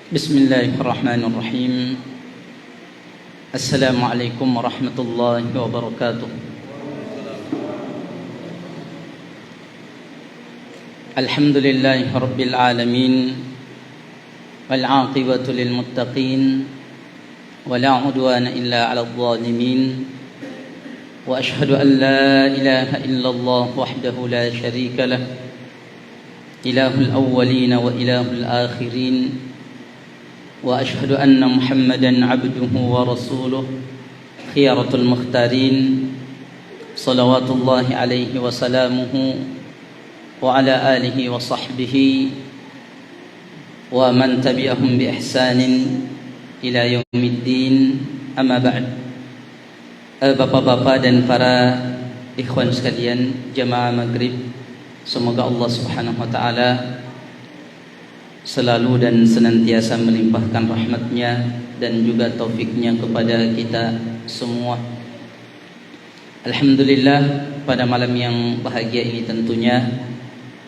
Bismillahirrahmanirrahim. Assalamualaikum warahmatullahi wabarakatuh. Alhamdulillahi rabbil alamin, wal 'aqibatu lil muttaqin, wala 'udwana illa 'alal zalimin. Wa ashhadu an la ilaha illallah wahdahu la syarika lah, ilahul awwalin wa ilahul akhirin. Wa ashhadu anna Muhammadan abduhu wa rasuluh, khiyaratul mukhtarin, salawatullahi alaihi wa salamuhu wa ala alihi wa sahbihi wa man tabi'ahum bi ihsanin ila yaumiddin. Amma ba'd. Bapak-bapak dan para ikhwan sekalian jamaah maghrib, semoga Allah subhanahu wa ta'ala selalu dan senantiasa melimpahkan rahmatnya dan juga taufiknya kepada kita semua. Alhamdulillah, pada malam yang bahagia ini tentunya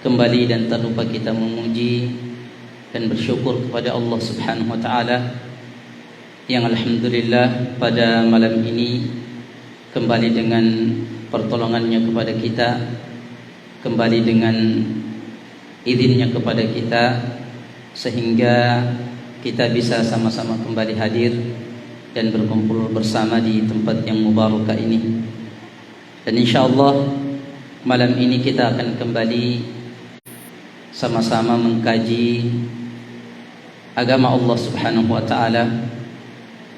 kembali dan tak lupa kita memuji dan bersyukur kepada Allah subhanahu wa ta'ala yang alhamdulillah pada malam ini kembali dengan pertolongannya kepada kita, kembali dengan izinnya kepada kita, sehingga kita bisa sama-sama kembali hadir dan berkumpul bersama di tempat yang mubarakah ini. Dan insyaallah malam ini kita akan kembali sama-sama mengkaji agama Allah subhanahu wa ta'ala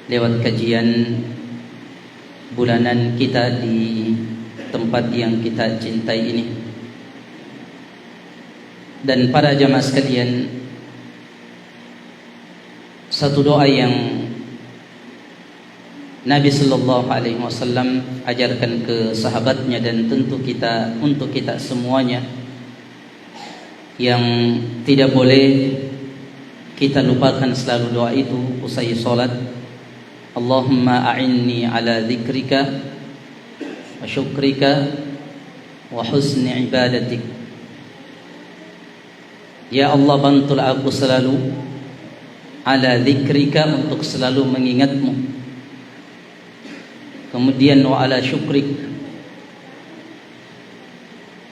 lewat kajian bulanan kita di tempat yang kita cintai ini. Dan para jamaah sekalian, satu doa yang Nabi sallallahu alaihi wasallam ajarkan ke sahabatnya dan tentu kita, untuk kita semuanya, yang tidak boleh kita lupakan selalu doa itu usai salat. Allahumma a'inni ala dzikrika wa syukrika wa husni ibadatik. Ya Allah, bantulah aku selalu ala dzikrika, untuk selalu mengingatmu. Kemudian wa ala syukrik,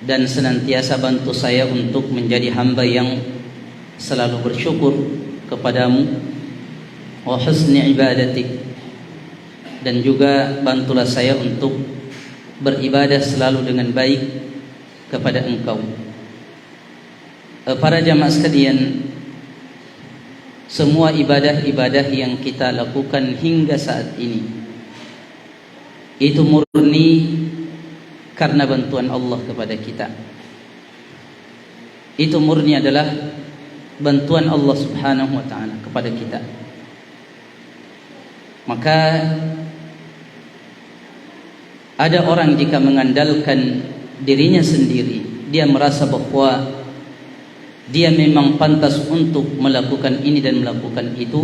dan senantiasa bantu saya untuk menjadi hamba yang selalu bersyukur kepadamu. Wa husni ibadatik, dan juga bantulah saya untuk beribadah selalu dengan baik kepada Engkau. Para jamaah sekalian, semua ibadah-ibadah yang kita lakukan hingga saat ini itu murni karena bantuan Allah kepada kita. Itu murni adalah bantuan Allah subhanahu wa ta'ala kepada kita. Maka ada orang jika mengandalkan dirinya sendiri, dia merasa bahwa dia memang pantas untuk melakukan ini dan melakukan itu,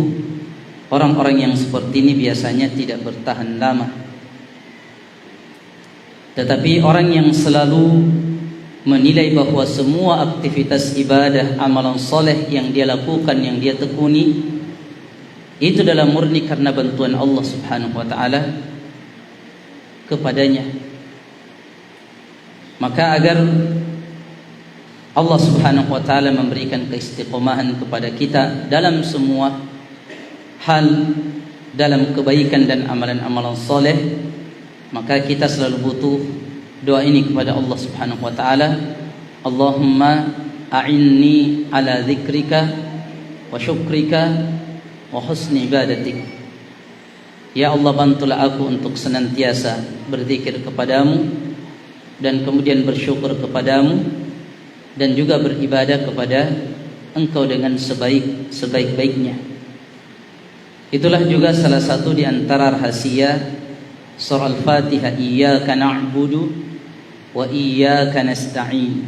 orang-orang yang seperti ini biasanya tidak bertahan lama. Tetapi orang yang selalu menilai bahwa semua aktivitas ibadah, amalan soleh yang dia lakukan, yang dia tekuni, itu adalah murni karena bantuan Allah subhanahu wa ta'ala kepadanya. Maka agar Allah subhanahu wa ta'ala memberikan keistiqomahan kepada kita dalam semua hal, dalam kebaikan dan amalan-amalan soleh, maka kita selalu butuh doa ini kepada Allah subhanahu wa ta'ala. Allahumma a'inni ala dzikrika wa syukrika wa husni ibadatik. Ya Allah, bantulah aku untuk senantiasa berzikir kepadamu dan kemudian bersyukur kepadamu, dan juga beribadah kepada Engkau dengan sebaik-baiknya. Itulah juga salah satu di antara rahasia surah Al-Fatihah, iyyaka na'budu wa iyyaka nasta'in.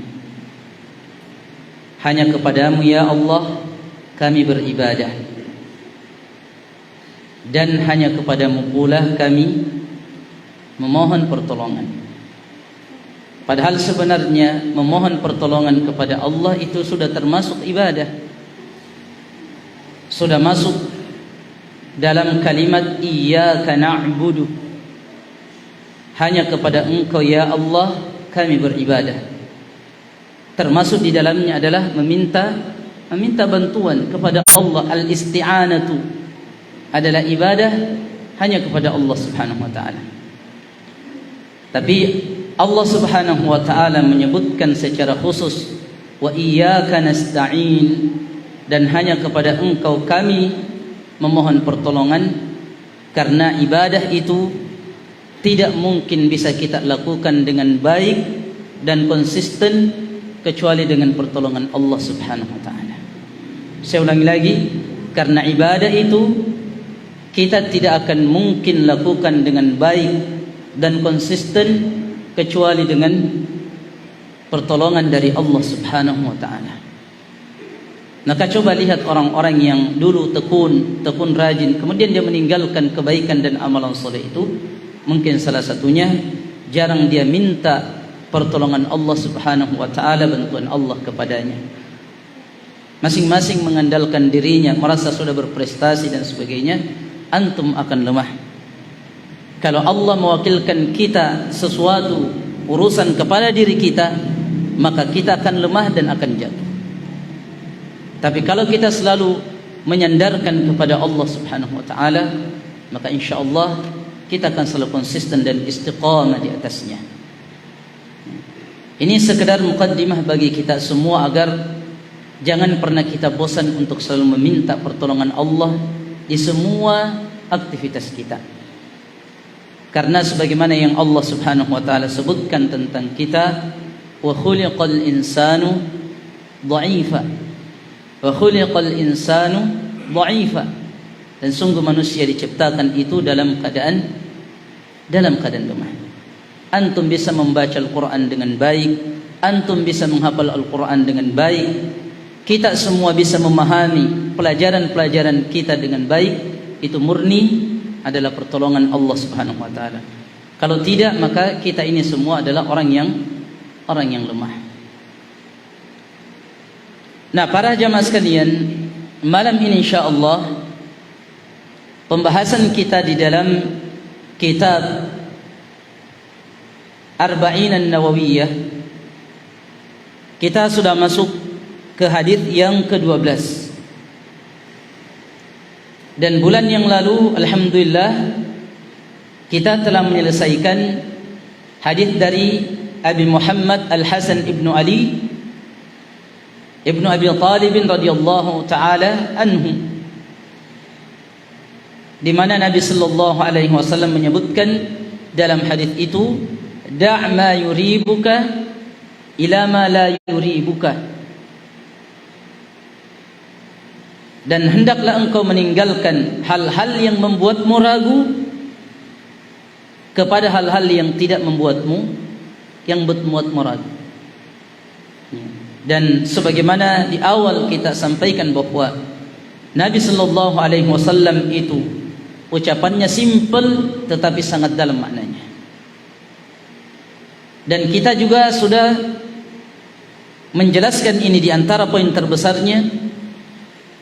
Hanya kepadamu ya Allah kami beribadah, dan hanya kepadamu pula kami memohon pertolongan. Padahal sebenarnya memohon pertolongan kepada Allah itu sudah termasuk ibadah. sudah masuk dalam kalimat iyyaka na'budu, hanya kepada Engkau ya Allah kami beribadah. Termasuk di dalamnya adalah meminta bantuan kepada Allah. Al-isti'anatu adalah ibadah hanya kepada Allah Subhanahu wa taala. Tapi Allah Subhanahu wa taala menyebutkan secara khusus wa iyyaka nasta'in, dan hanya kepada Engkau kami memohon pertolongan, karena ibadah itu tidak mungkin bisa kita lakukan dengan baik dan konsisten kecuali dengan pertolongan Allah Subhanahu wa taala. Saya ulangi lagi, karena ibadah itu kita tidak akan mungkin lakukan dengan baik dan konsisten kecuali dengan pertolongan dari Allah Subhanahu wa taala. Maka coba lihat orang-orang yang dulu tekun rajin, kemudian dia meninggalkan kebaikan dan amalan soleh itu. Mungkin salah satunya jarang dia minta pertolongan Allah Subhanahu wa taala, bantuan Allah kepadanya. Masing-masing mengandalkan dirinya, merasa sudah berprestasi dan sebagainya. Antum akan lemah. Kalau Allah mewakilkan kita sesuatu urusan kepada diri kita, maka kita akan lemah dan akan jatuh. Tapi kalau kita selalu menyandarkan kepada Allah Subhanahu wa taala, maka insyaallah kita akan selalu konsisten dan istiqamah di atasnya. Ini sekedar mukaddimah bagi kita semua agar jangan pernah kita bosan untuk selalu meminta pertolongan Allah di semua aktivitas kita. Karena sebagaimana yang Allah Subhanahu wa taala sebutkan tentang kita, wa khuliqal insanu dha'ifa. Wa khuliqal insanu dha'ifa. Dan sungguh manusia diciptakan itu dalam keadaan lemah. Antum bisa membaca Al-Quran dengan baik, antum bisa menghafal Al-Quran dengan baik, kita semua bisa memahami pelajaran-pelajaran kita dengan baik. Itu murni adalah pertolongan Allah Subhanahu wa taala. Kalau tidak, maka kita ini semua adalah orang yang lemah. Nah, para jamaah sekalian, malam ini insyaallah pembahasan kita di dalam kitab Arba'in an-Nawawiyah, kita sudah masuk ke hadis yang ke-12. Dan bulan yang lalu alhamdulillah kita telah menyelesaikan hadis dari Abi Muhammad Al-Hasan ibnu Ali ibnu Abi Talib radhiyallahu taala anhu, di mana Nabi sallallahu alaihi wasallam menyebutkan dalam hadis itu, da' ma yuribuka ila ma la yuribuka, dan hendaklah engkau meninggalkan hal-hal yang membuatmu ragu kepada hal-hal yang tidak membuatmu ragu. Dan sebagaimana di awal kita sampaikan bahwa Nabi sallallahu alaihi wasallam itu ucapannya simple tetapi sangat dalam maknanya. Dan kita juga sudah menjelaskan ini di antara poin terbesarnya,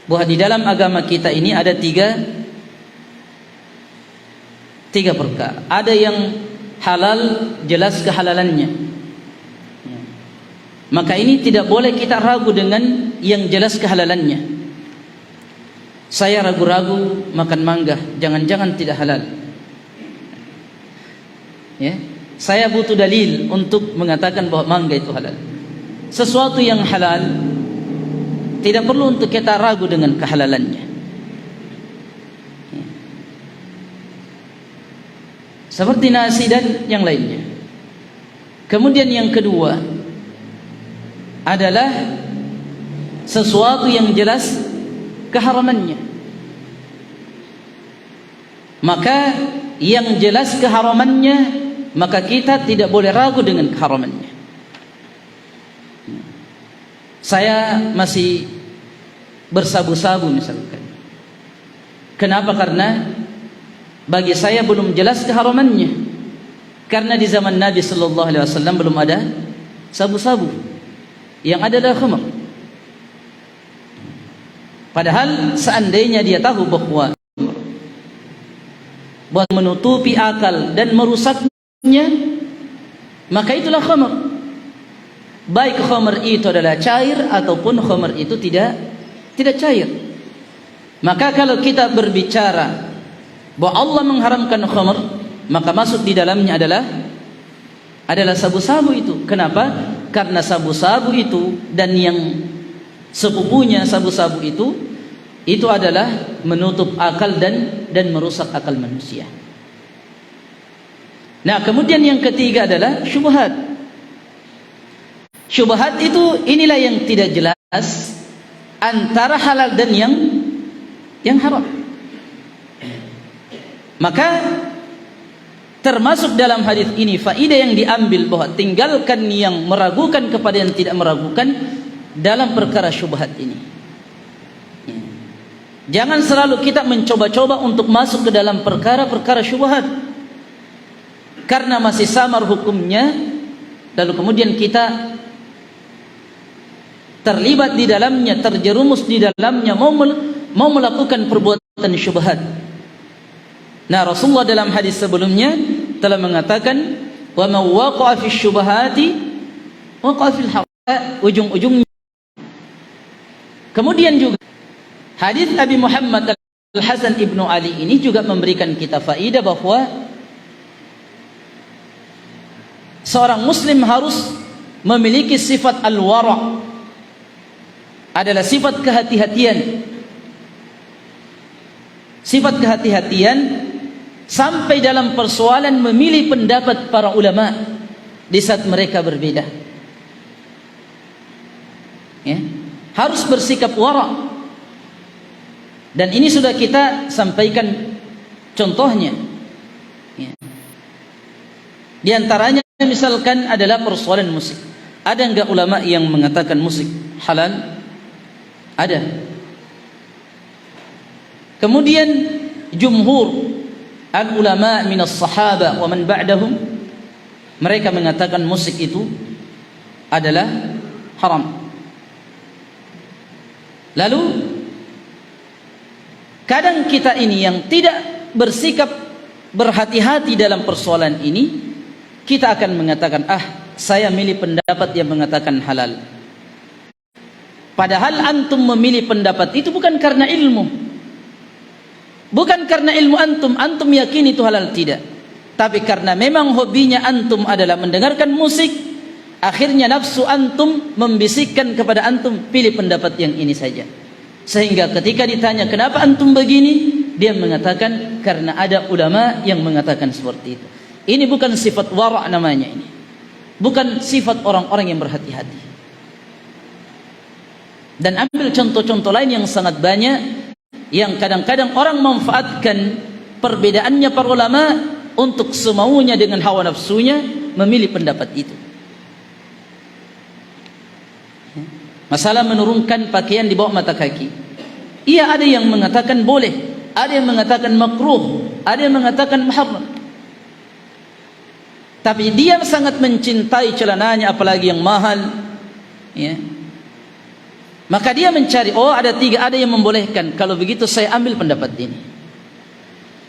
bahwa di dalam agama kita ini ada tiga perkara. Ada yang halal, jelas kehalalannya, maka ini tidak boleh kita ragu dengan yang jelas kehalalannya. Saya ragu-ragu makan mangga, jangan-jangan tidak halal, ya. Saya butuh dalil untuk mengatakan bahwa mangga itu halal. Sesuatu yang halal tidak perlu untuk kita ragu dengan kehalalannya. Seperti nasi dan yang lainnya. Kemudian yang kedua adalah sesuatu yang jelas keharamannya. Maka yang jelas keharamannya, maka kita tidak boleh ragu dengan keharamannya. Saya masih bersabu-sabu misalkan. Kenapa? Karena bagi saya belum jelas keharamannya. Karena di zaman Nabi sallallahu alaihi wasallam belum ada sabu-sabu. Yang ada adalah khamr. Padahal seandainya dia tahu bahwa menutupi akal dan merusaknya, maka itulah khamr. Baik khamr itu adalah cair ataupun khamr itu tidak cair. Maka kalau kita berbicara bahwa Allah mengharamkan khamr, maka masuk di dalamnya adalah sabu-sabu itu. Kenapa? Karena sabu-sabu itu dan yang sepupunya sabu-sabu itu adalah menutup akal dan merusak akal manusia. Nah, kemudian yang ketiga adalah syubhat. Syubhat itu inilah yang tidak jelas antara halal dan yang haram. Maka termasuk dalam hadis ini faedah yang diambil bahwa tinggalkan yang meragukan kepada yang tidak meragukan dalam perkara syubhat ini. Jangan selalu kita mencoba-coba untuk masuk ke dalam perkara-perkara syubhat karena masih samar hukumnya, lalu kemudian kita terlibat di dalamnya, terjerumus di dalamnya, mau melakukan perbuatan syubhat. Nah, Rasulullah dalam hadis sebelumnya telah mengatakan, wa man waqa'a fi syubhati waqa'a fil haqq, ujung-ujungnya. Kemudian juga hadis Abi Muhammad Al-Hasan Ibnu Ali ini juga memberikan kita faedah bahwa seorang muslim harus memiliki sifat al-wara', adalah sifat kehati-hatian. Sifat kehati-hatian sampai dalam persoalan memilih pendapat para ulama di saat mereka berbeda. Ya, harus bersikap wara'. Dan ini sudah kita sampaikan contohnya. Ya. Di antaranya misalkan adalah persoalan musik. Ada enggak ulama yang mengatakan musik halal? Ada. Kemudian jumhur al-ulama minas sahaba wa man ba'dahum, mereka mengatakan musik itu adalah haram. Lalu kadang kita ini yang tidak bersikap berhati-hati dalam persoalan ini, kita akan mengatakan, saya milih pendapat yang mengatakan halal. Padahal antum memilih pendapat itu bukan karena ilmu. Bukan karena ilmu antum yakin itu halal, tidak. Tapi karena memang hobinya antum adalah mendengarkan musik, akhirnya nafsu antum membisikkan kepada antum, pilih pendapat yang ini saja. Sehingga ketika ditanya kenapa antum begini, dia mengatakan karena ada ulama yang mengatakan seperti itu. Ini bukan sifat wara' namanya ini. Bukan sifat orang-orang yang berhati-hati. Dan ambil contoh-contoh lain yang sangat banyak, yang kadang-kadang orang memanfaatkan perbedaannya para ulama untuk semaunya dengan hawa nafsunya memilih pendapat itu. Masalah menurunkan pakaian di bawah mata kaki. Iya, ada yang mengatakan boleh, ada yang mengatakan makruh, ada yang mengatakan muharram. Tapi dia sangat mencintai celananya, apalagi yang mahal, ya. Maka dia mencari, ada yang membolehkan. Kalau begitu saya ambil pendapat ini.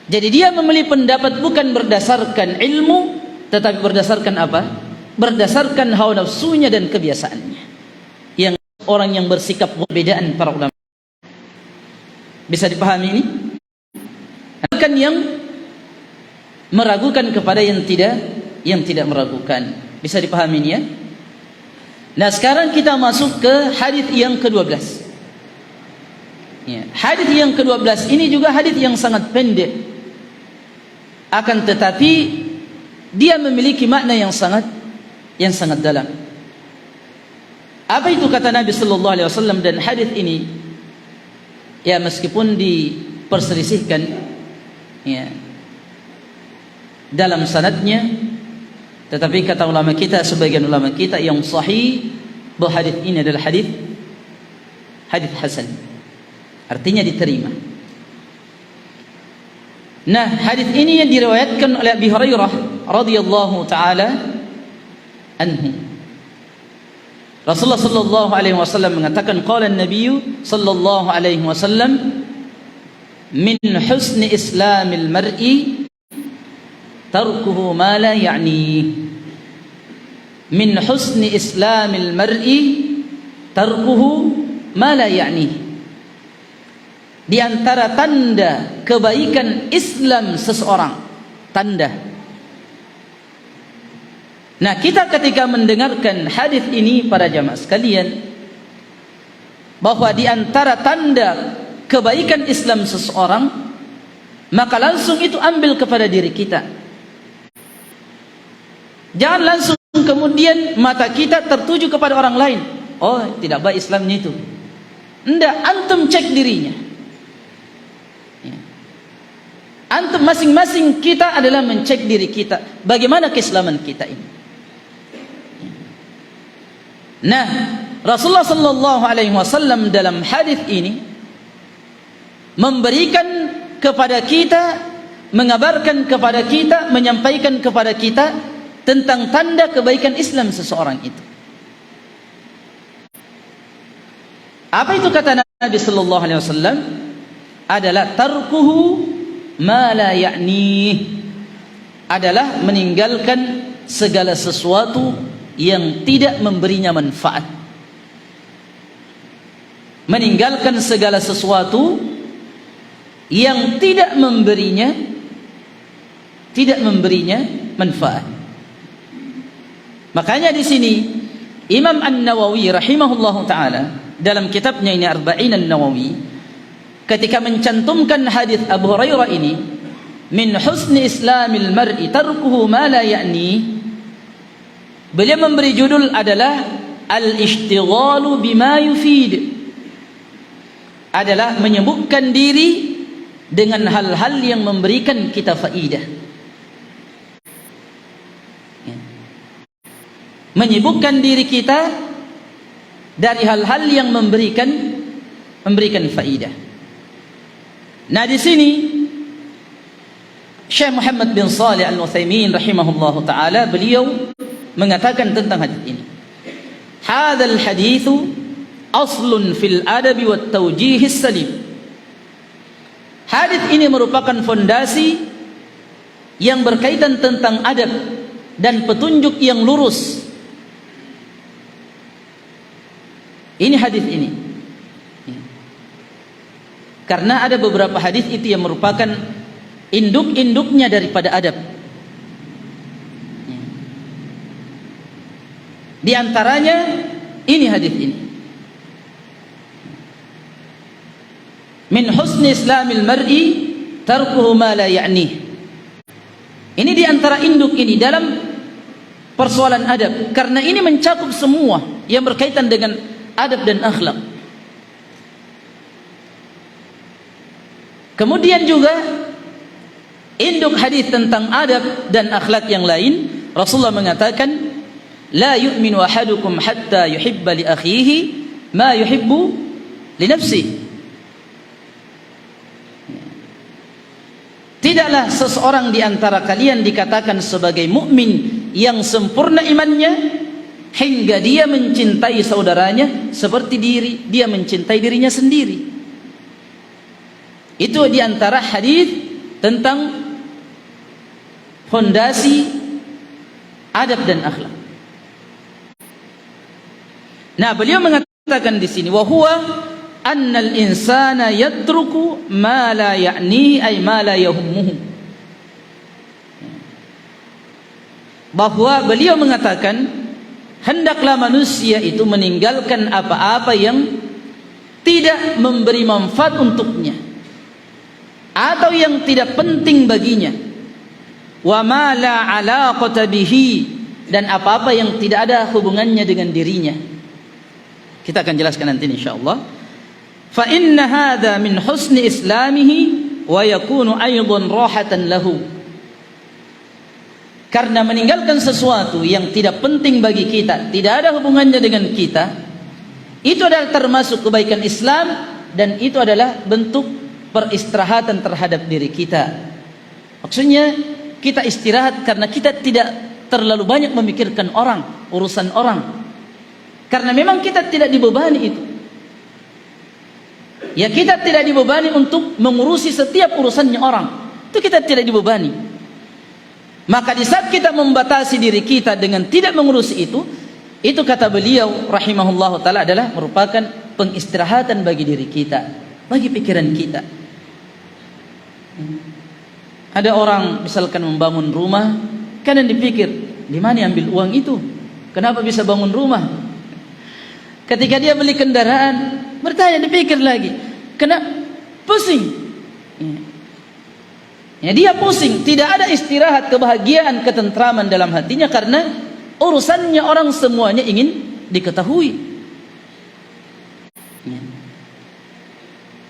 Jadi dia memilih pendapat bukan berdasarkan ilmu, tetapi berdasarkan apa? Berdasarkan hawa nafsunya dan kebiasaannya. Yang orang yang bersikap perbedaan para ulama. Bisa dipahami ini? Bukan yang meragukan kepada yang tidak meragukan. Bisa dipahami ini ya? Nah, sekarang kita masuk ke hadis yang ke-12. Ya, hadis yang ke-12 ini juga hadis yang sangat pendek. Akan tetapi dia memiliki makna yang sangat dalam. Apa itu kata Nabi sallallahu alaihi wasallam? Dan hadis ini ya meskipun diperselisihkan ya dalam sanadnya, tetapi kata ulama kita, sebagian ulama kita yang sahih bahwa hadis ini adalah hadis hasan. Artinya diterima. Nah, hadis ini yang diriwayatkan oleh Abi Hurairah radhiyallahu taala anhu. Rasulullah sallallahu alaihi wasallam mengatakan, qala an-nabiy sallallahu alaihi wasallam, min husni islamil mar'i tarkuhu ma la ya'ni. Min husni islamil mar'i tarkuhu ma la ya'ni. Di antara tanda kebaikan Islam seseorang, tanda. Nah, kita ketika mendengarkan hadis ini para jamaah sekalian, bahwa di antara tanda kebaikan Islam seseorang, maka langsung itu ambil kepada diri kita. Jangan langsung kemudian mata kita tertuju kepada orang lain. Oh, tidak baik Islamnya itu. Enggak, antum cek dirinya. Antum masing-masing kita adalah mencek diri kita, bagaimana keislaman kita ini. Nah, Rasulullah sallallahu alaihi wasallam dalam hadis ini memberikan kepada kita, mengabarkan kepada kita, menyampaikan kepada kita tentang tanda kebaikan Islam seseorang itu. Apa itu kata Nabi sallallahu alaihi wasallam? Adalah tarkuhu ma la ya'ni, adalah meninggalkan segala sesuatu yang tidak memberinya manfaat. Meninggalkan segala sesuatu yang tidak memberinya manfaat. Makanya di sini Imam An-Nawawi rahimahullahu taala dalam kitabnya ini Arba'in An-Nawawi, ketika mencantumkan hadis Abu Hurairah ini, min husni islamil mar'i tarkuhu ma la ya'ni, beliau memberi judul adalah al-ishtighalu bima yufid, adalah menyibukkan diri dengan hal-hal yang memberikan kita faidah. Menyibukkan diri kita dari hal-hal yang memberikan faidah. Nah, di sini Syekh Muhammad bin Shalih Al-Utsaimin rahimahullahu taala, beliau mengatakan tentang hadis ini, hadzal haditsu aslun fil adabi wat tawjih salim. Hadis ini merupakan fondasi yang berkaitan tentang adab dan petunjuk yang lurus. Ini hadis ini. Karena ada beberapa hadis itu yang merupakan induk-induknya daripada adab. Di antaranya ini hadis ini. Min husni islamil mar'i tarkuhu ma la ya'ni. Ini di antara induk ini dalam persoalan adab, karena ini mencakup semua yang berkaitan dengan adab dan akhlak. Kemudian juga induk hadis tentang adab dan akhlak yang lain, Rasulullah mengatakan, la yu'minu ahadukum hatta yuhibba li akhihi ma yuhibbu li nafsihi. Tidaklah seseorang di antara kalian dikatakan sebagai mukmin yang sempurna imannya hingga dia mencintai saudaranya seperti dia mencintai dirinya sendiri. Itu di antara hadis tentang fondasi adab dan akhlak. Nah, beliau mengatakan di sini, wa huwa annal insana yatruku ma la ya'nihi ay ma la yahummuhu. Bahwa beliau mengatakan hendaklah manusia itu meninggalkan apa-apa yang tidak memberi manfaat untuknya atau yang tidak penting baginya, wa ma la alaqata bihi, dan apa-apa yang tidak ada hubungannya dengan dirinya. Kita akan jelaskan nanti insyaallah. Fa inna hadha min husni islamihi wa yakunu aidan rahatan lahu. Karena meninggalkan sesuatu yang tidak penting bagi kita, tidak ada hubungannya dengan kita, itu adalah termasuk kebaikan Islam, dan itu adalah bentuk peristirahatan terhadap diri kita. Maksudnya kita istirahat karena kita tidak terlalu banyak memikirkan orang, urusan orang. Karena memang kita tidak dibebani itu. Ya, kita tidak dibebani untuk mengurusi setiap urusannya orang. Itu kita tidak dibebani. Maka di saat kita membatasi diri kita dengan tidak mengurusi itu kata beliau rahimahullah ta'ala adalah merupakan pengistirahatan bagi diri kita, bagi pikiran kita. Ada orang misalkan membangun rumah, kadang dipikir, di mana ambil uang itu? Kenapa bisa bangun rumah? Ketika dia beli kendaraan, bertanya, dipikir lagi, kena pusing. Ya, dia pusing, tidak ada istirahat, kebahagiaan, ketentraman dalam hatinya karena urusannya orang semuanya ingin diketahui. Ya.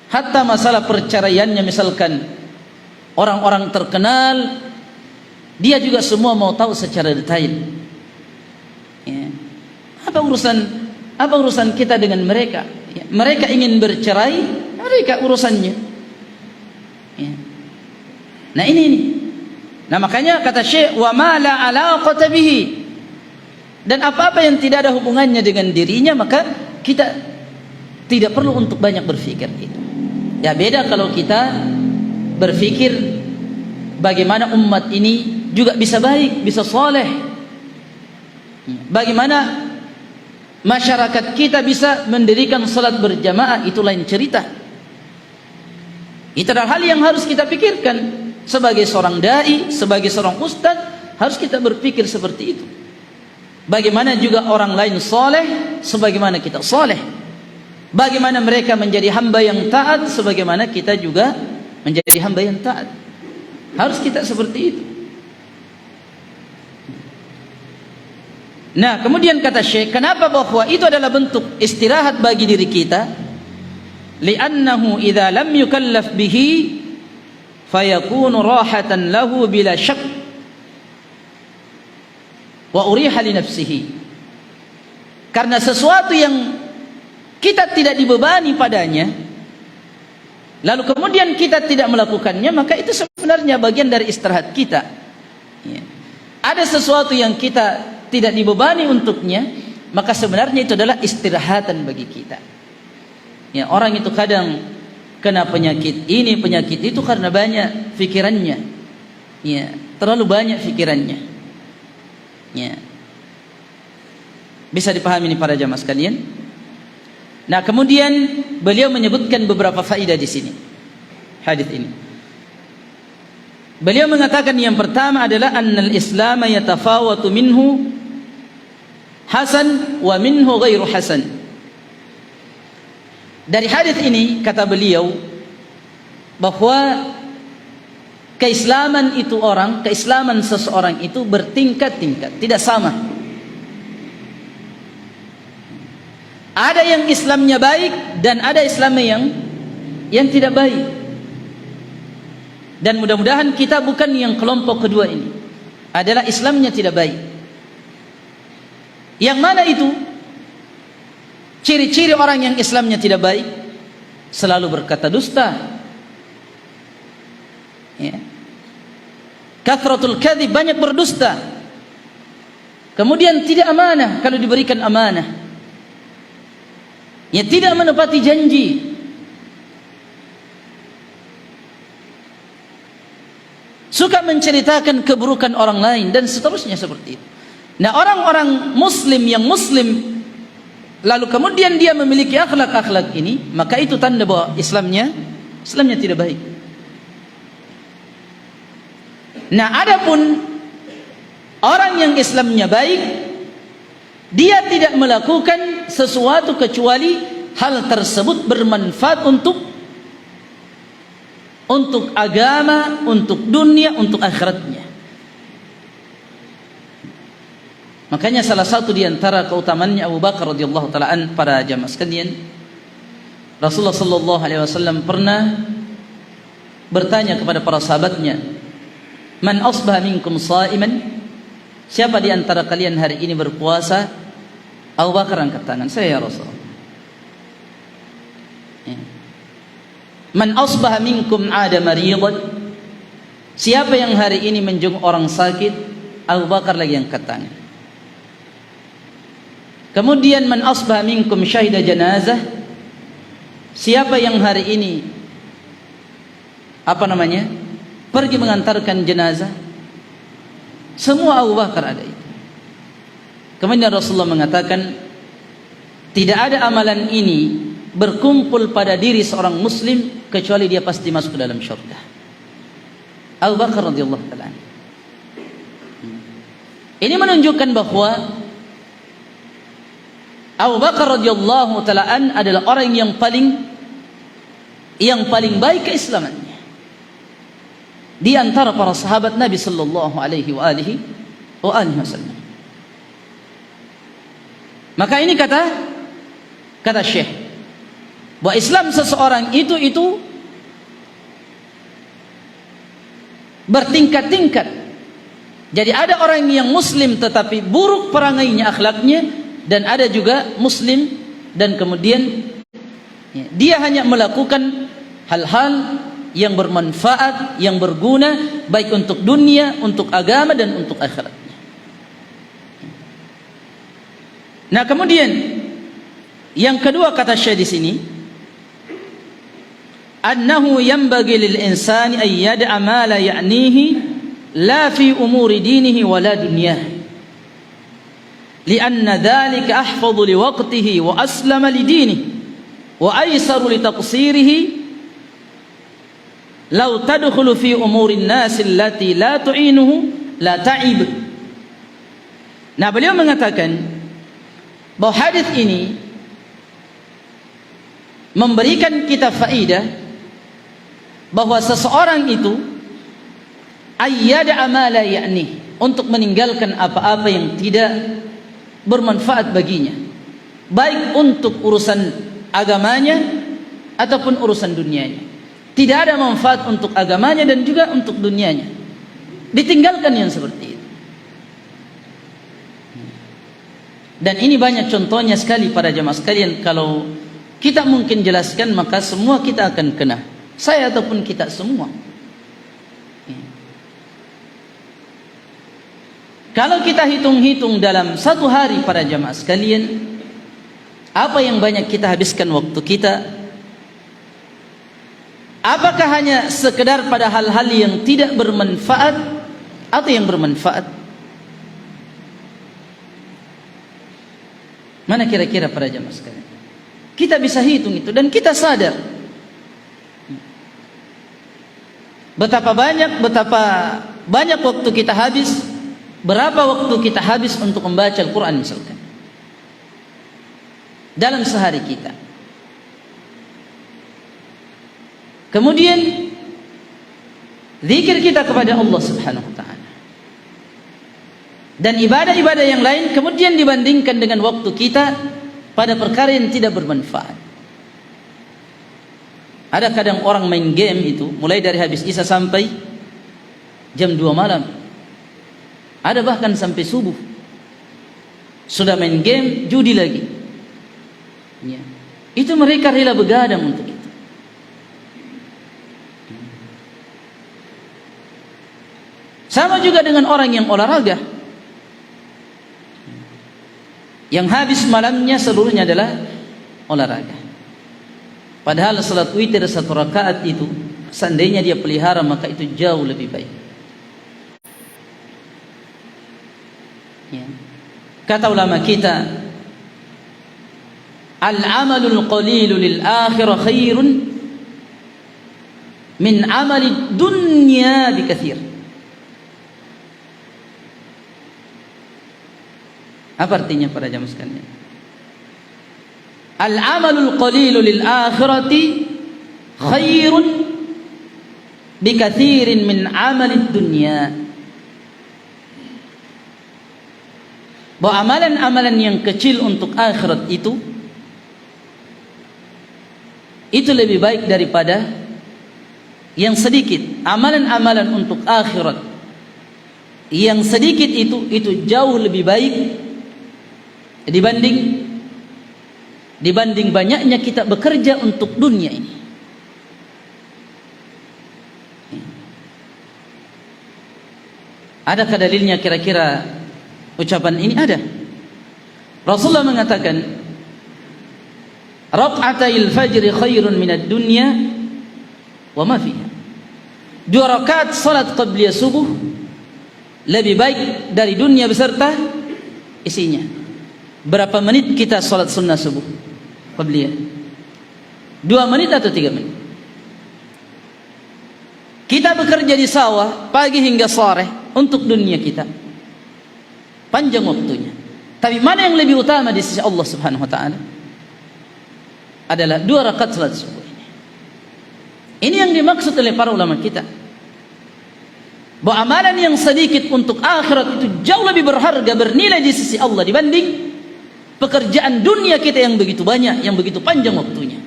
Hatta masalah perceraiannya misalkan orang-orang terkenal, dia juga semua mau tahu secara detail. Ya. Apa urusan kita dengan mereka? Ya. Mereka ingin bercerai, mereka urusannya. Ya. Nah ini. Nah makanya kata Syekh, wa ma la alaqata bihi. Dan apa-apa yang tidak ada hubungannya dengan dirinya, maka kita tidak perlu untuk banyak berpikir itu. Ya, beda kalau kita berpikir bagaimana umat ini juga bisa baik, bisa soleh. Bagaimana masyarakat kita bisa mendirikan salat berjamaah, itu lain cerita. Itu adalah hal yang harus kita pikirkan. Sebagai seorang dai, sebagai seorang ustaz, harus kita berpikir seperti itu. Bagaimana juga orang lain soleh sebagaimana kita soleh. Bagaimana mereka menjadi hamba yang taat sebagaimana kita juga menjadi hamba yang taat. Harus kita seperti itu. Nah, kemudian kata Syekh, kenapa bahwa itu adalah bentuk istirahat bagi diri kita? Li'annahu idza lam yukallaf bihi fayakunu rahatan lahu bila syak wa uriha li nafsihi. Karena sesuatu yang kita tidak dibebani padanya, lalu kemudian kita tidak melakukannya, maka itu sebenarnya bagian dari istirahat kita. Ya. Ada sesuatu yang kita tidak dibebani untuknya, maka sebenarnya itu adalah istirahatan bagi kita. Ya, orang itu kadang kena penyakit ini, penyakit itu karena banyak pikirannya. Ya, terlalu banyak pikirannya. Ya. Bisa dipahami ini para jamaah sekalian? Nah, kemudian beliau menyebutkan beberapa faedah di sini. Hadis ini. Beliau mengatakan yang pertama adalah annal Islam yatafawatu minhu hasan wa minhu ghairu hasan. Dari hadis ini kata beliau bahwa keislaman seseorang itu bertingkat-tingkat, tidak sama. Ada yang Islamnya baik dan ada Islamnya yang tidak baik. Dan mudah-mudahan kita bukan yang kelompok kedua ini. Adalah Islamnya tidak baik. Yang mana itu? Ciri-ciri orang yang Islamnya tidak baik, selalu berkata dusta. Ya. Kathratul kadhib, banyak berdusta. Kemudian tidak amanah kalau diberikan amanah. Ya, tidak menepati janji. Suka menceritakan keburukan orang lain dan seterusnya seperti itu. Nah, orang-orang muslim yang muslim lalu kemudian dia memiliki akhlak-akhlak ini, maka itu tanda bahwa Islamnya tidak baik. Nah, adapun orang yang Islamnya baik, dia tidak melakukan sesuatu kecuali hal tersebut bermanfaat untuk agama, untuk dunia, untuk akhiratnya. Makanya salah satu di antara keutamaannya Abu Bakar radhiyallahu taala an, para jamaah sekalian, Rasulullah sallallahu alaihi wasallam pernah bertanya kepada para sahabatnya, "Man asbaha minkum sha'iman?" Siapa di antara kalian hari ini berpuasa? Abu Bakar angkat tangan, "Saya ya Rasul." "Man asbaha minkum 'ada maridan?" Siapa yang hari ini menjenguk orang sakit? Abu Bakar lagi angkat tangan. Kemudian man asbah minkum syahida janazah, siapa yang hari ini pergi mengantarkan jenazah, semua Abu Bakar ada itu. Kemudian Rasulullah mengatakan, tidak ada amalan ini berkumpul pada diri seorang muslim kecuali dia pasti masuk ke dalam syurga. Abu Bakar radhiyallahu taala. Ini menunjukkan bahwa Abu Bakar radhiyallahu taala adalah orang yang paling baik keislamannya di antara para sahabat Nabi sallallahu alaihi wasallam. Maka ini kata Syekh, bahwa Islam seseorang itu bertingkat-tingkat. Jadi ada orang yang muslim tetapi buruk perangainya, akhlaknya, dan ada juga muslim dan kemudian dia hanya melakukan hal-hal yang bermanfaat, yang berguna baik untuk dunia, untuk agama dan untuk akhiratnya. Nah, kemudian yang kedua kata Syekh di sini, annahu yanbaghi lil insani ay yad'a ma la ya'nihi la fi umuri dinihi wa la dunyah, lianna dhalika ahfadhu li waqtihi wa aslama li dinihi wa aysaru li taqsirihi law tadkhulu fi umuri an-nas allati la tu'inuhu la ta'ib. Nah, beliau mengatakan bahwa hadis ini memberikan kita faedah bahwa seseorang itu ayyada amala ya'ni, untuk meninggalkan apa-apa yang tidak bermanfaat baginya, baik untuk urusan agamanya ataupun urusan dunianya. Tidak ada manfaat untuk agamanya dan juga untuk dunianya, ditinggalkan yang seperti itu. Dan ini banyak contohnya sekali para jamaah sekalian. Kalau kita mungkin jelaskan maka semua kita akan kena, saya ataupun kita semua. Kalau kita hitung-hitung dalam satu hari para jamaah sekalian, apa yang banyak kita habiskan waktu kita? Apakah hanya sekedar pada hal-hal yang tidak bermanfaat atau yang bermanfaat? Mana kira-kira para jamaah sekalian? Kita bisa hitung itu dan kita sadar betapa banyak waktu kita habis. Berapa waktu kita habis untuk membaca Al-Quran misalkan dalam sehari kita. Kemudian zikir kita kepada Allah Subhanahu wa taala dan ibadah-ibadah yang lain, kemudian dibandingkan dengan waktu kita pada perkara yang tidak bermanfaat. Ada kadang orang main game itu mulai dari habis isya sampai jam 2 malam. Ada bahkan sampai subuh. Sudah main game, judi lagi. Ya. Itu mereka rela begadang untuk itu. Sama juga dengan orang yang olahraga, yang habis malamnya seluruhnya adalah olahraga. Padahal salat witir 1 rakaat itu seandainya dia pelihara maka itu jauh lebih baik. Ya. Kata ulama kita, al-amalul qalilu lil akhirah khairun min amali dunya bikathir. Apa artinya para jamaah sekalian? Al-amalul qalilu lil akhirati khairun bikathirin min amali dunya. Bahwa amalan-amalan yang kecil untuk akhirat itu lebih baik daripada yang sedikit. Amalan-amalan untuk akhirat yang sedikit itu jauh lebih baik dibanding banyaknya kita bekerja untuk dunia ini. Adakah dalilnya kira-kira ucapan ini? Ada. Rasulullah mengatakan, "Rak'atai fajri khairun minad dunya wa ma fiha." 2 rakaat salat qabliyah subuh lebih baik dari dunia beserta isinya. Berapa menit kita salat sunnah subuh qabliyah? 2 menit atau 3 menit? Kita bekerja di sawah pagi hingga sore untuk dunia kita, panjang waktunya. Tapi mana yang lebih utama di sisi Allah Subhanahu wa taala? Adalah 2 rakaat salat subuh ini. Ini yang dimaksud oleh para ulama kita, bahwa amalan yang sedikit untuk akhirat itu jauh lebih berharga, bernilai di sisi Allah dibanding pekerjaan dunia kita yang begitu banyak, yang begitu panjang waktunya.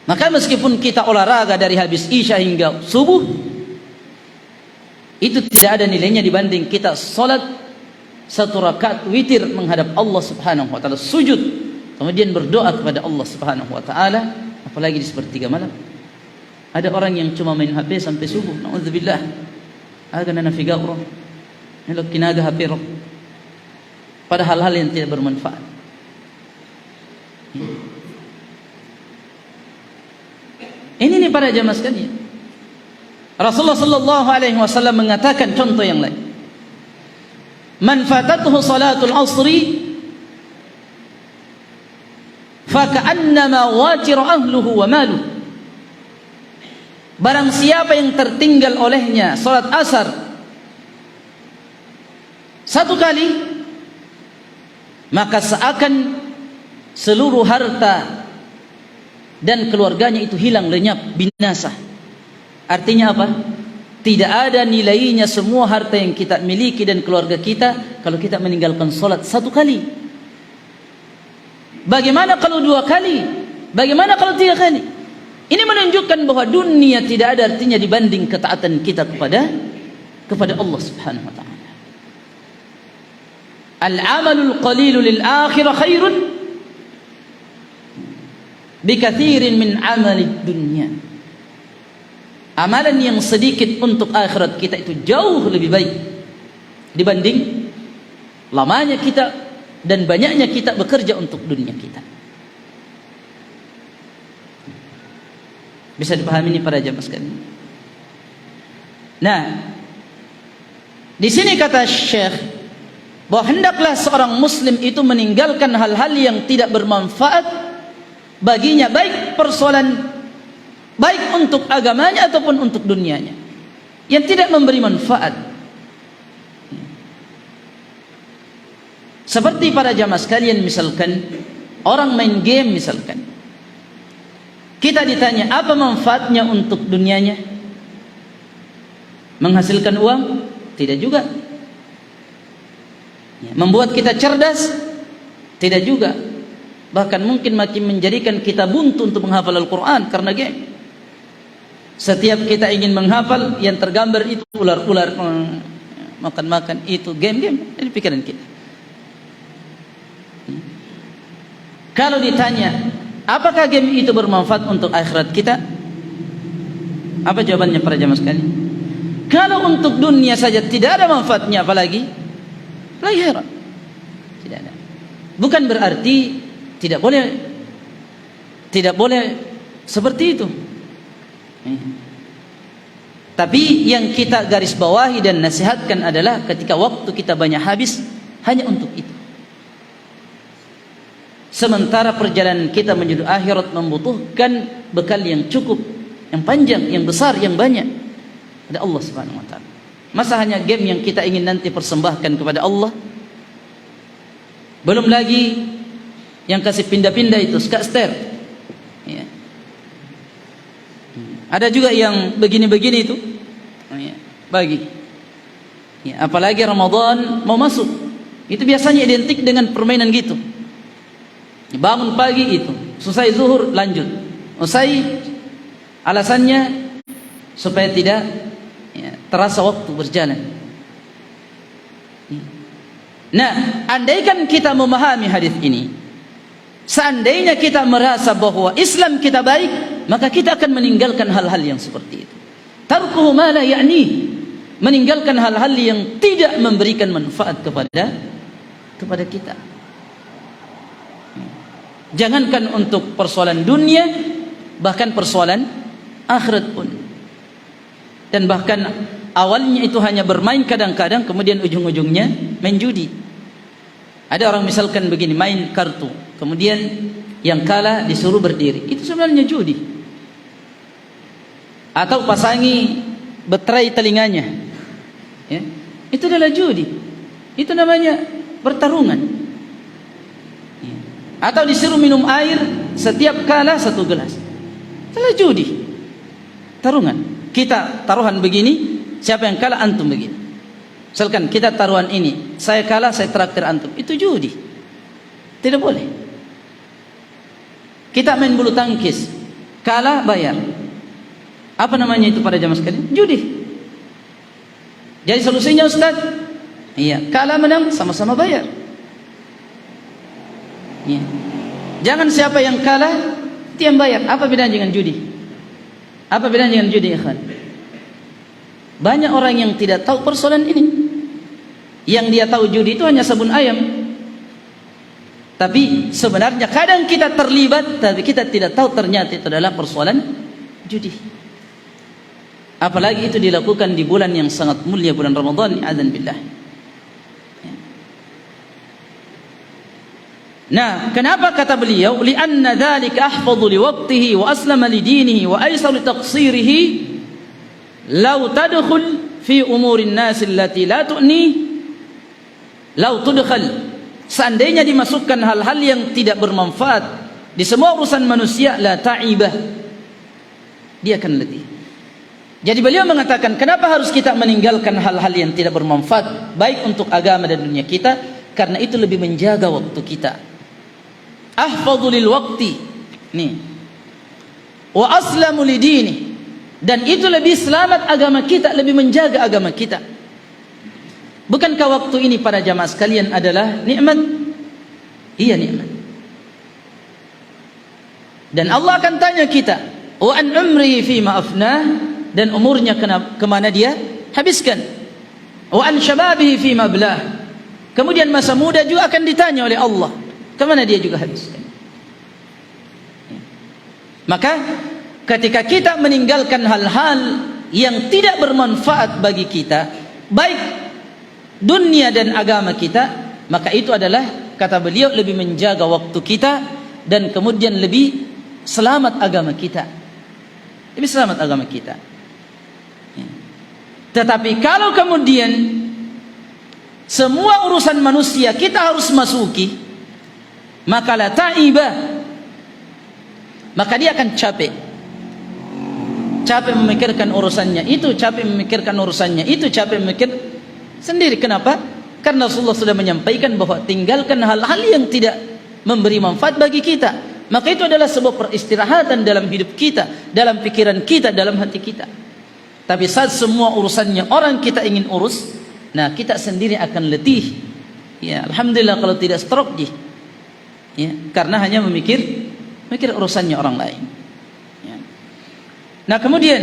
Maka meskipun kita olahraga dari habis isya hingga subuh, itu tidak ada nilainya dibanding kita salat 1 rakaat witir menghadap Allah Subhanahu wa taala, sujud, kemudian berdoa kepada Allah Subhanahu wa taala, apalagi di sepertiga malam. Ada orang yang cuma main HP sampai subuh, naudzubillah. Aga nana figaro, elok kinaga HP roh. Pada hal-hal yang tidak bermanfaat. Ini nih para jamaah sekalian. Rasulullah sallallahu alaihi wasallam mengatakan contoh yang lain. Man fatatuhu salatul asri faka'annama wajir ahluhu wa maluhu. Barang siapa yang tertinggal olehnya salat asar 1 kali, maka seakan seluruh harta dan keluarganya itu hilang, lenyap, binasa. Artinya apa? Tidak ada nilainya semua harta yang kita miliki dan keluarga kita kalau kita meninggalkan salat 1 kali. Bagaimana kalau 2 kali? Bagaimana kalau 3 kali? Ini menunjukkan bahwa dunia tidak ada artinya dibanding ketaatan kita kepada Allah Subhanahu wa taala. Al-amalul qalilu lil akhirah khairun bikathirin min amalid dunya. Amalan yang sedikit untuk akhirat kita itu jauh lebih baik dibanding lamanya kita dan banyaknya kita bekerja untuk dunia kita. Bisa dipahami ini para jamaah sekalian. Nah, di sini kata Syekh bahwa hendaklah seorang muslim itu meninggalkan hal-hal yang tidak bermanfaat baginya, baik persoalan baik untuk agamanya ataupun untuk dunianya, yang tidak memberi manfaat. Seperti para jamaah sekalian, misalkan orang main game misalkan, kita ditanya apa manfaatnya untuk dunianya? Menghasilkan uang? Tidak juga. Membuat kita cerdas? Tidak juga. Bahkan mungkin makin menjadikan kita buntu untuk menghafal Al-Quran karena game. Setiap kita ingin menghafal, yang tergambar itu ular-ular, makan-makan, itu game-game. Ini pikiran kita. Kalau ditanya, apakah game itu bermanfaat untuk akhirat kita? Apa jawabannya para jamaah sekalian? Kalau untuk dunia saja tidak ada manfaatnya, apalagi akhirat. Tidak ada. Bukan berarti tidak boleh seperti itu. Tapi yang kita garis bawahi dan nasihatkan adalah ketika waktu kita banyak habis hanya untuk itu. Sementara perjalanan kita menuju akhirat membutuhkan bekal yang cukup, yang panjang, yang besar, yang banyak dari Allah Subhanahu wa taala. Masa hanya game yang kita ingin nanti persembahkan kepada Allah? Belum lagi yang kasih pindah-pindah itu, skakster. Ya. Ada juga yang begini-begini itu. Ya, bagi. Ya, apalagi Ramadan mau masuk. Itu biasanya identik dengan permainan gitu. Bangun pagi itu, selesai zuhur lanjut. Usai alasannya supaya tidak terasa waktu berjalan. Nah, andaikan kita memahami hadis ini, seandainya kita merasa bahwa Islam kita baik, maka kita akan meninggalkan hal-hal yang seperti itu. Tarkuhu ma la ya'ni, meninggalkan hal-hal yang tidak memberikan manfaat kepada kepada kita. Jangankan untuk persoalan dunia, bahkan persoalan akhirat pun. Dan bahkan awalnya itu hanya bermain kadang-kadang, kemudian ujung-ujungnya main judi. Ada orang misalkan begini, main kartu, kemudian yang kalah disuruh berdiri, itu sebenarnya judi. Atau pasangi baterai telinganya, ya, itu adalah judi. Itu namanya pertarungan. Ya. Atau disuruh minum air setiap kalah 1 gelas, itulah judi, taruhan. Kita taruhan begini, siapa yang kalah antum begini. Misalkan kita taruhan ini, saya kalah saya traktir antum, itu judi, tidak boleh. Kita main bulu tangkis, kalah bayar, apa namanya itu pada zaman sekalian? Judi. Jadi solusinya Ustaz, iya, kalah menang sama-sama bayar. Iya. Jangan siapa yang kalah dia yang bayar. Apa bedanya dengan judi? Apa bedanya dengan judi, ikhwan? Banyak orang yang tidak tahu persoalan ini. Yang dia tahu judi itu hanya sabun ayam. Tapi sebenarnya kadang kita terlibat, tapi kita tidak tahu ternyata itu adalah persoalan judi. Apalagi itu dilakukan di bulan yang sangat mulia, bulan Ramadan, a'adzan billah. Nah, kenapa kata beliau? Li'anna dzalika ahfadhu liwaqtihi wa aslama lidinihi wa aysar litaqsirihi law tadkhul fi umurin nas allati la tu'ni law tudkhal. Seandainya dimasukkan hal-hal yang tidak bermanfaat di semua urusan manusia, la ta'ibah, dia akan letih. Jadi beliau mengatakan, kenapa harus kita meninggalkan hal-hal yang tidak bermanfaat baik untuk agama dan dunia kita? Karena itu lebih menjaga waktu kita. Ahfadhu lil waqti, nih, wa aslamu lidini, dan itu lebih selamat agama kita, lebih menjaga agama kita. Bukankah waktu ini para jamaah sekalian adalah nikmat? Iya, nikmat. Dan Allah akan tanya kita, wa an umrihi fima afnah, dan umurnya kemana dia habiskan. Wa an syababihi fima ablah, kemudian masa muda juga akan ditanya oleh Allah, kemana dia juga habiskan. Maka ketika kita meninggalkan hal-hal yang tidak bermanfaat bagi kita, baik dunia dan agama kita, maka itu adalah, kata beliau, lebih menjaga waktu kita dan kemudian lebih selamat agama kita. Lebih selamat agama kita. Tetapi kalau kemudian semua urusan manusia kita harus masuki, maka la ta'ibah, maka dia akan capek. Capek memikirkan urusannya itu, capek memikirkan urusannya itu, capek memikir sendiri. Kenapa? Karena Rasulullah sudah menyampaikan bahwa tinggalkan hal-hal yang tidak memberi manfaat bagi kita. Maka itu adalah sebuah peristirahatan dalam hidup kita, dalam pikiran kita, dalam hati kita. Tapi saat semua urusannya orang kita ingin urus, nah kita sendiri akan letih. Ya, alhamdulillah kalau tidak stroke, ya, karena hanya memikir urusannya orang lain. Ya. Nah kemudian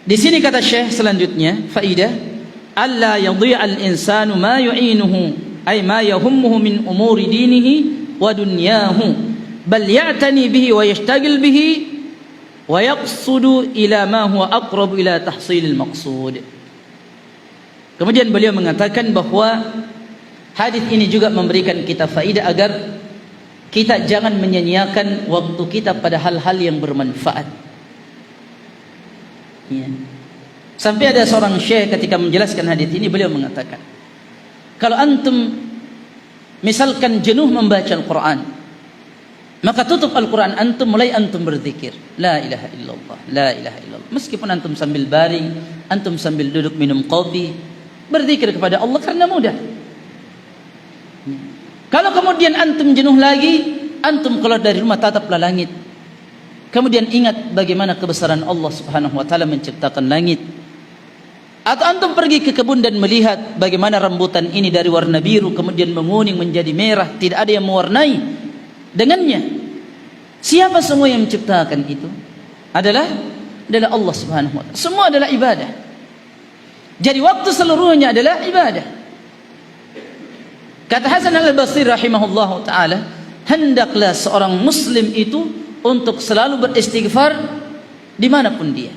di sini kata Syekh selanjutnya, faidah, alla yadhi'al insanu ma yu'inuhu ay ma yahummuhu min umuri dinihi wa dunyahu bal ya'tani bihi wa yashtagil bihi wa yaqsudu ila ma huwa aqrabu ila tahsilil maqsud. Kemudian beliau mengatakan bahwa hadis ini juga memberikan kita faedah agar kita jangan menyia-nyiakan waktu kita pada hal-hal yang bermanfaat. Ya. Sampai ada seorang syekh ketika menjelaskan hadis ini, beliau mengatakan, kalau antum misalkan jenuh membaca Al-Quran, maka tutup Al-Quran antum, mulai antum berzikir la ilaha illallah, la ilaha illallah. Meskipun antum sambil baring, antum sambil duduk minum kopi, berzikir kepada Allah karena mudah. Kalau kemudian antum jenuh lagi, antum keluar dari rumah, tataplah langit, kemudian ingat bagaimana kebesaran Allah subhanahu wa ta'ala menciptakan langit. Atau antum pergi ke kebun dan melihat bagaimana rambutan ini dari warna biru kemudian menguning menjadi merah, tidak ada yang mewarnai dengannya. Siapa semua yang menciptakan itu? Adalah Allah subhanahu wa ta'ala. Semua adalah ibadah. Jadi waktu seluruhnya adalah ibadah. Kata Hasan al-Basri rahimahullahu ta'ala, hendaklah seorang muslim itu untuk selalu beristighfar dimanapun dia,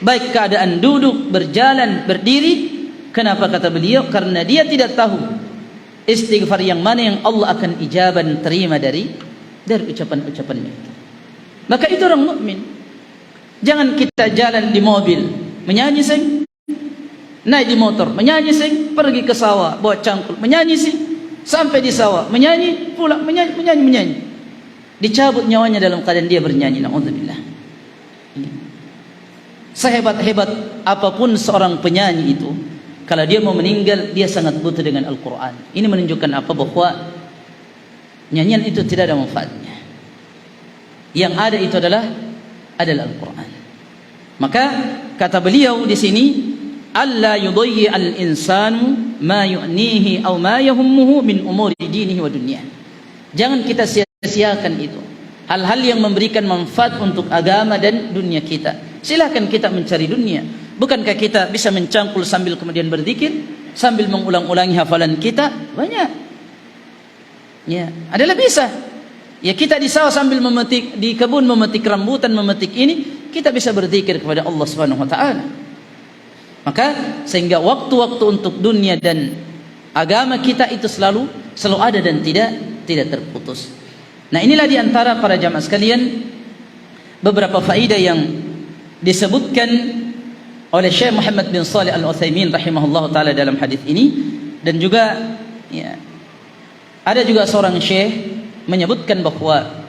baik keadaan duduk, berjalan, berdiri. Kenapa kata beliau? Karena dia tidak tahu istighfar yang mana yang Allah akan ijaban terima dari ucapan-ucapannya itu. Maka itu orang mukmin. Jangan kita jalan di mobil menyanyi sing, naik di motor menyanyi sing, pergi ke sawah bawa cangkul menyanyi sing, sampai di sawah menyanyi, pulang menyanyi. Dicabut nyawanya dalam keadaan dia bernyanyi. Na'udzubillah. Sehebat-hebat apapun seorang penyanyi itu, kalau dia mau meninggal, dia sangat butuh dengan Al-Quran. Ini menunjukkan apa? Bahwa nyanyian itu tidak ada manfaatnya. Yang ada itu adalah Al-Quran. Maka kata beliau di sini, alla yudayyi al-insanu ma yu'nihi aw ma yahummuhu min umuri dinihi wa dunyah. Jangan kita sia-siakan itu. Hal-hal yang memberikan manfaat untuk agama dan dunia kita. Silakan kita mencari dunia. Bukankah kita bisa mencangkul sambil kemudian berzikir, sambil mengulang-ulangi hafalan kita? Banyak. Ya, adalah bisa. Ya, kita di sawah sambil memetik, di kebun memetik rambutan, memetik ini, kita bisa berzikir kepada Allah Subhanahu wa taala. Maka sehingga waktu-waktu untuk dunia dan agama kita itu selalu ada dan tidak terputus. Nah, inilah di antara para jamaah sekalian beberapa faedah yang disebutkan oleh Syekh Muhammad bin Shalih Al-Utsaimin rahimahullah taala dalam hadis ini. Dan juga ya, ada juga seorang syekh menyebutkan bahwa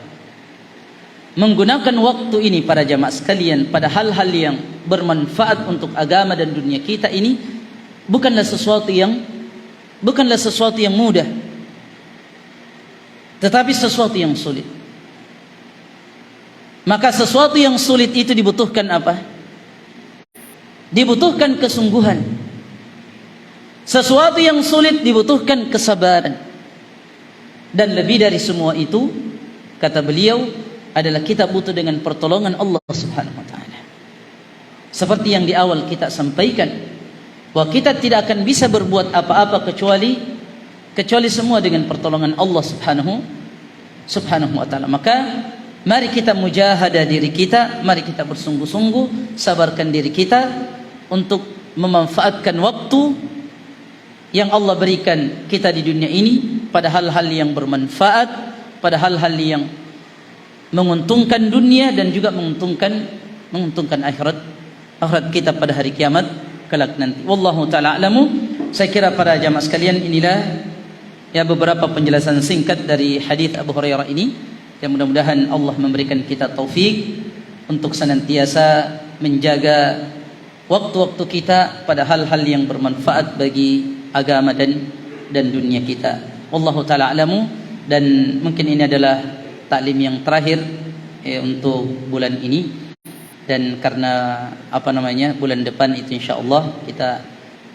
menggunakan waktu ini para jamaah sekalian pada hal-hal yang bermanfaat untuk agama dan dunia kita ini bukanlah sesuatu yang mudah, tetapi sesuatu yang sulit. Maka sesuatu yang sulit itu dibutuhkan apa? Dibutuhkan kesungguhan. Sesuatu yang sulit dibutuhkan kesabaran. Dan lebih dari semua itu, kata beliau, adalah kita butuh dengan pertolongan Allah Subhanahu wa taala. Seperti yang di awal kita sampaikan, bahwa kita tidak akan bisa berbuat apa-apa kecuali semua dengan pertolongan Allah Subhanahu wa taala. Maka mari kita mujahadah diri kita, mari kita bersungguh-sungguh sabarkan diri kita untuk memanfaatkan waktu yang Allah berikan kita di dunia ini pada hal-hal yang bermanfaat, pada hal-hal yang menguntungkan dunia dan juga menguntungkan akhirat kita pada hari kiamat kelak nanti. Wallahu taala alamu. Saya kira para jamaah sekalian, inilah ya beberapa penjelasan singkat dari hadis Abu Hurairah ini, yang mudah-mudahan Allah memberikan kita taufik untuk senantiasa menjaga waktu-waktu kita pada hal-hal yang bermanfaat bagi agama dan dunia kita. Wallahu taala alamu. Dan mungkin ini adalah taklim yang terakhir untuk bulan ini, dan karena bulan depan itu insyaallah kita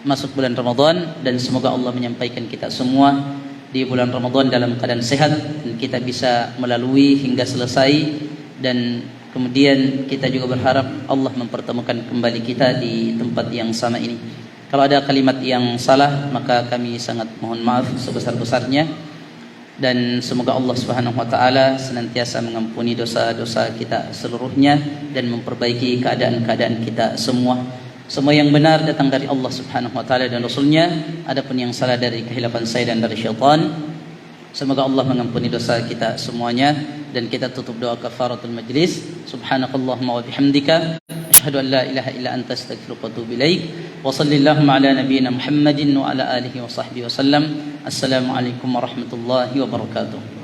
masuk bulan Ramadan, dan semoga Allah menyampaikan kita semua di bulan Ramadan dalam keadaan sehat dan kita bisa melalui hingga selesai. Dan kemudian kita juga berharap Allah mempertemukan kembali kita di tempat yang sama ini. Kalau ada kalimat yang salah, maka kami sangat mohon maaf sebesar-besarnya. Dan semoga Allah Subhanahu wa taala senantiasa mengampuni dosa-dosa kita seluruhnya dan memperbaiki keadaan-keadaan kita semua. Semua yang benar datang dari Allah Subhanahu wa taala dan Rasulnya. Adapun yang salah dari kehilapan saya dan dari syaitan, semoga Allah mengampuni dosa kita semuanya. Dan kita tutup doa kafaratul majlis. Subhanakallahumma wa bihamdika asyhadu an la ilaha illa anta astaghfiruka wa atubu ilaik. Wa sallallahu ala nabiyyina Muhammadin wa ala alihi wa sahbihi wasallam. Assalamualaikum warahmatullahi wabarakatuh.